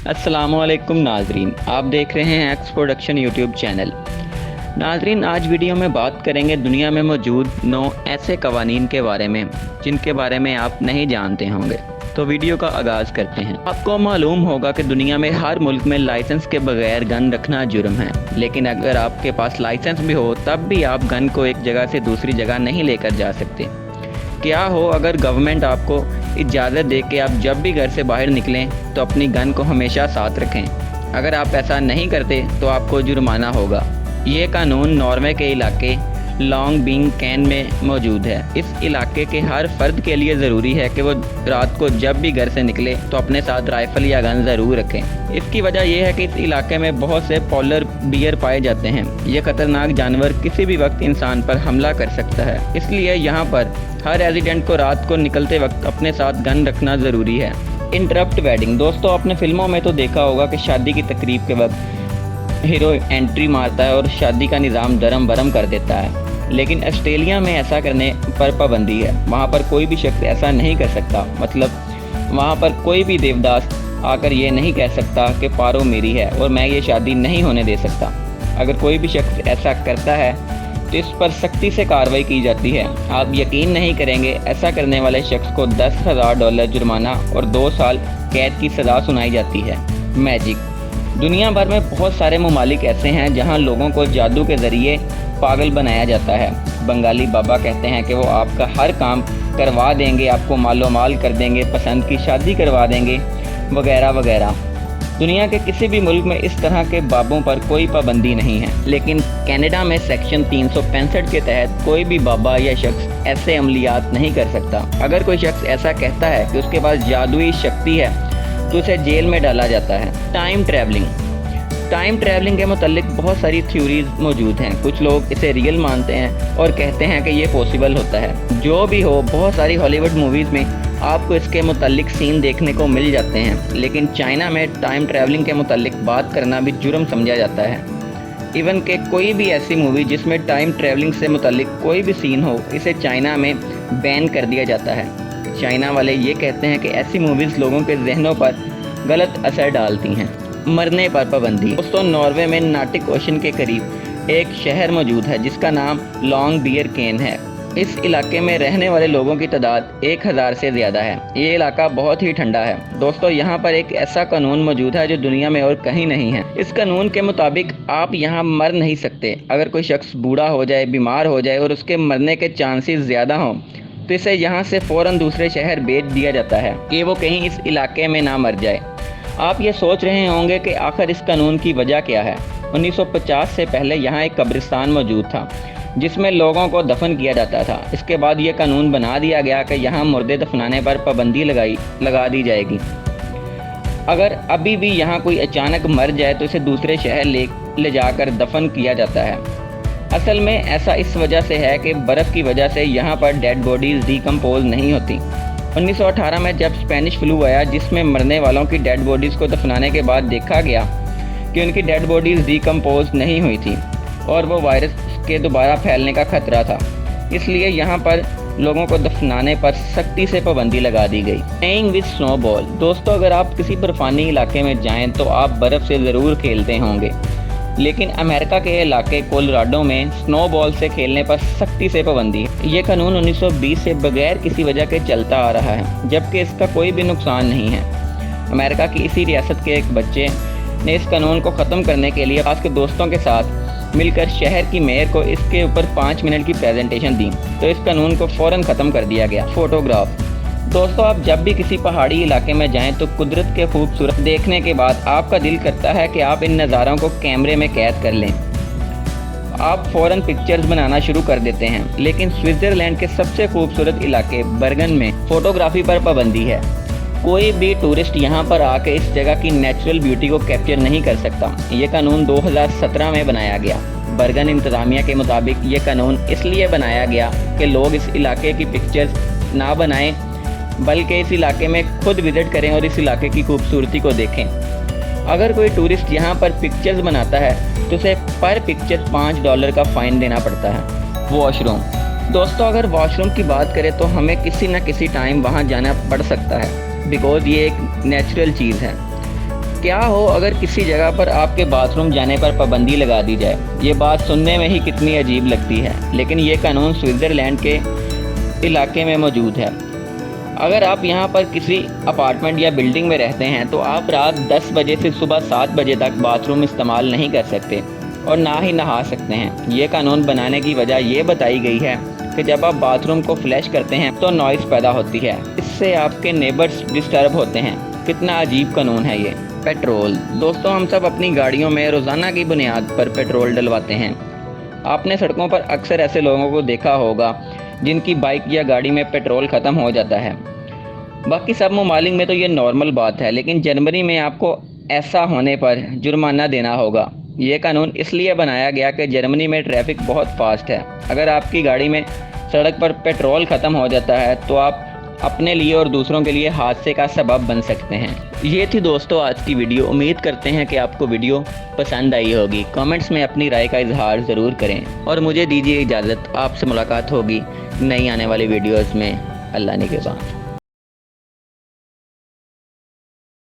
अस्सलामु अलैकुम नाजरीन, आप देख रहे हैं एक्स प्रोडक्शन यूट्यूब चैनल। नाजरीन, आज वीडियो में बात करेंगे दुनिया में मौजूद 9 ऐसे कवानीन के बारे में जिनके बारे में आप नहीं जानते होंगे। तो वीडियो का आगाज़ करते हैं। आपको मालूम होगा कि दुनिया में हर मुल्क में लाइसेंस के बगैर गन रखना जुर्म है, लेकिन अगर आपके पास लाइसेंस भी हो तब भी आप गन को एक जगह से दूसरी जगह नहीं लेकर जा सकते। क्या हो अगर गवर्नमेंट आपको इजाज़त दे कि आप जब भी घर से बाहर निकलें तो अपनी गन को हमेशा साथ रखें। अगर आप ऐसा नहीं करते तो आपको जुर्माना होगा। ये कानून नॉर्वे के इलाके लॉन्ग बिंग कैन में मौजूद है। इस इलाके के हर फर्द के लिए ज़रूरी है कि वो रात को जब भी घर से निकले तो अपने साथ राइफ़ल या गन ज़रूर रखें। इसकी वजह यह है कि इस इलाके में बहुत से पोलर बियर पाए जाते हैं। ये ख़तरनाक जानवर किसी भी वक्त इंसान पर हमला कर सकता है, इसलिए यहाँ पर हर रेजिडेंट को रात को निकलते वक्त अपने साथ गन रखना ज़रूरी है। Interrupt wedding. दोस्तों, आपने फिल्मों में तो देखा होगा कि शादी की तकरीब के वक्त हीरो एंट्री मारता है और शादी का निज़ाम दरम बरम कर देता है, लेकिन ऑस्ट्रेलिया में ऐसा करने पर पाबंदी है। वहाँ पर कोई भी शख्स ऐसा नहीं कर सकता। मतलब वहाँ पर कोई भी देवदास आकर ये नहीं कह सकता कि पारो मेरी है और मैं ये शादी नहीं होने दे सकता। अगर कोई भी शख्स ऐसा करता है तो इस पर सख्ती से कार्रवाई की जाती है। आप यकीन नहीं करेंगे, ऐसा करने वाले शख्स को $10,000 जुर्माना और 2 साल कैद की सज़ा सुनाई जाती है। मैजिक। दुनिया भर में बहुत सारे ममालिक ऐसे हैं जहां लोगों को जादू के ज़रिए पागल बनाया जाता है। बंगाली बाबा कहते हैं कि वो आपका हर काम करवा देंगे, आपको मालो माल कर देंगे, पसंद की शादी करवा देंगे, वगैरह वगैरह। दुनिया के किसी भी मुल्क में इस तरह के बाबों पर कोई पाबंदी नहीं है, लेकिन कनाडा में सेक्शन 365 के तहत कोई भी बाबा या शख्स ऐसे अमलियात नहीं कर सकता। अगर कोई शख्स ऐसा कहता है कि उसके पास जादुई शक्ति है तो उसे जेल में डाला जाता है। Time travelling. टाइम ट्रैवलिंग के मुतालिक बहुत सारी थ्योरीज मौजूद हैं। कुछ लोग इसे रियल मानते हैं और कहते हैं कि ये पॉसिबल होता है। जो भी हो, बहुत सारी हॉलीवुड मूवीज़ में आपको इसके मुतालिक सीन देखने को मिल जाते हैं, लेकिन चाइना में टाइम ट्रैवलिंग के मुतालिक बात करना भी जुर्म समझा जाता है। इवन कि कोई भी ऐसी मूवी जिसमें टाइम ट्रैवलिंग से मुतालिक कोई भी सीन हो, इसे चाइना में बैन कर दिया जाता है। चाइना वाले ये कहते हैं कि ऐसी मूवीज़ लोगों के जहनों पर गलत असर डालती हैं। मरने पर पाबंदी। दोस्तों, नॉर्वे में नार्टिक ओशन के करीब एक शहर मौजूद है जिसका नाम लॉन्ग बियर केन है। इस इलाके में रहने वाले लोगों की तादाद 1000 से ज़्यादा है। ये इलाका बहुत ही ठंडा है। दोस्तों, यहाँ पर एक ऐसा कानून मौजूद है जो दुनिया में और कहीं नहीं है। इस कानून के मुताबिक आप यहाँ मर नहीं सकते। अगर कोई शख्स बूढ़ा हो जाए, बीमार हो जाए और उसके मरने के चांसेस ज़्यादा हों तो इसे यहाँ से फ़ौरन दूसरे शहर भेज दिया जाता है कि वो कहीं इस इलाके में ना मर जाए। आप ये सोच रहे होंगे कि आखिर इस कानून की वजह क्या है। 1950 से पहले यहाँ एक कब्रिस्तान मौजूद था जिसमें लोगों को दफन किया जाता था। इसके बाद ये कानून बना दिया गया कि यहाँ मुर्दे दफनाने पर पाबंदी लगा दी जाएगी। अगर अभी भी यहाँ कोई अचानक मर जाए तो इसे दूसरे शहर ले जाकर दफन किया जाता है। असल में ऐसा इस वजह से है कि बर्फ़ की वजह से यहाँ पर डेड बॉडीज़ डिकम्पोज नहीं होती। 1918 में जब स्पेनिश फ्लू आया, जिसमें मरने वालों की डेड बॉडीज़ को दफनाने के बाद देखा गया कि उनकी डेड बॉडीज़ डिकम्पोज नहीं हुई थी और वो वायरस के दोबारा फैलने का खतरा था, इसलिए यहाँ पर लोगों को दफनाने पर सख्ती से पाबंदी लगा दी गई। Playing with snowball. दोस्तों, अगर आप किसी बर्फानी इलाके में जाएं तो आप बर्फ़ से ज़रूर खेलते होंगे, लेकिन अमेरिका के इलाके कोलोराडो में स्नोबॉल से खेलने पर सख्ती से पाबंदी है। ये कानून 1920 से बगैर किसी वजह के चलता आ रहा है, जबकि इसका कोई भी नुकसान नहीं है। अमेरिका की इसी रियासत के एक बच्चे ने इस कानून को ख़त्म करने के लिए पास के दोस्तों के साथ मिलकर शहर की मेयर को इसके ऊपर 5 मिनट की प्रेजेंटेशन दी, तो इस कानून को फ़ौरन ख़त्म कर दिया गया। फ़ोटोग्राफ। दोस्तों, आप जब भी किसी पहाड़ी इलाके में जाएं तो कुदरत के खूबसूरत देखने के बाद आपका दिल करता है कि आप इन नज़ारों को कैमरे में कैद कर लें। आप फ़ौरन पिक्चर्स बनाना शुरू कर देते हैं, लेकिन स्विट्ज़रलैंड के सबसे खूबसूरत इलाके बर्गन में फ़ोटोग्राफी पर पाबंदी है। कोई भी टूरिस्ट यहाँ पर आकर इस जगह की नेचुरल ब्यूटी को कैप्चर नहीं कर सकता। ये कानून 2017 में बनाया गया। बर्गन इंतज़ामिया के मुताबिक ये कानून इसलिए बनाया गया कि लोग इस इलाके की पिक्चर्स ना बनाएं, बल्कि इस इलाके में खुद विज़िट करें और इस इलाके की खूबसूरती को देखें। अगर कोई टूरिस्ट यहाँ पर पिक्चर्स बनाता है तो उसे पर पिक्चर $5 का फ़ाइन देना पड़ता है। वॉशरूम। दोस्तों, अगर वॉशरूम की बात करें तो हमें किसी न किसी टाइम वहाँ जाना पड़ सकता है, बिकॉज़ ये एक नेचुरल चीज़ है। کیا ہو اگر کسی جگہ پر آپ کے باتھ روم جانے پر پابندی لگا دی جائے؟ یہ بات سننے میں ہی کتنی عجیب لگتی ہے، لیکن یہ قانون سوئٹزرلینڈ کے علاقے میں موجود ہے۔ اگر آپ یہاں پر کسی اپارٹمنٹ یا بلڈنگ میں رہتے ہیں تو آپ رات 10 بجے سے صبح 7 بجے تک باتھ روم استعمال نہیں کر سکتے اور نہ ہی نہا سکتے ہیں۔ یہ قانون بنانے کی وجہ یہ بتائی گئی ہے کہ جب آپ باتھ روم کو فلش کرتے ہیں تو نوائز پیدا ہوتی ہے، اس سے آپ کے نیبرز ڈسٹرب ہوتے ہیں۔ کتنا عجیب قانون ہے یہ۔ پیٹرول دوستوں، ہم سب اپنی گاڑیوں میں روزانہ کی بنیاد پر پیٹرول ڈلواتے ہیں۔ آپ نے سڑکوں پر اکثر ایسے لوگوں کو دیکھا ہوگا جن کی بائک یا گاڑی میں پیٹرول ختم ہو جاتا ہے۔ باقی سب ممالک میں تو یہ نارمل بات ہے، لیکن جرمنی میں آپ کو ایسا ہونے پر جرمانہ دینا ہوگا۔ یہ قانون اس لیے بنایا گیا کہ جرمنی میں ٹریفک بہت فاسٹ ہے۔ اگر آپ کی گاڑی میں سڑک پر پیٹرول ختم ہو جاتا ہے تو آپ اپنے لیے اور دوسروں کے لیے حادثے کا سبب بن سکتے ہیں۔ یہ تھی دوستوں آج کی ویڈیو۔ امید کرتے ہیں کہ آپ کو ویڈیو پسند آئی ہوگی۔ کامنٹس میں اپنی رائے کا اظہار ضرور کریں اور مجھے دیجیے اجازت۔ آپ سے ملاقات ہوگی نئی آنے والی ویڈیوز میں۔ اللہ نگہبان۔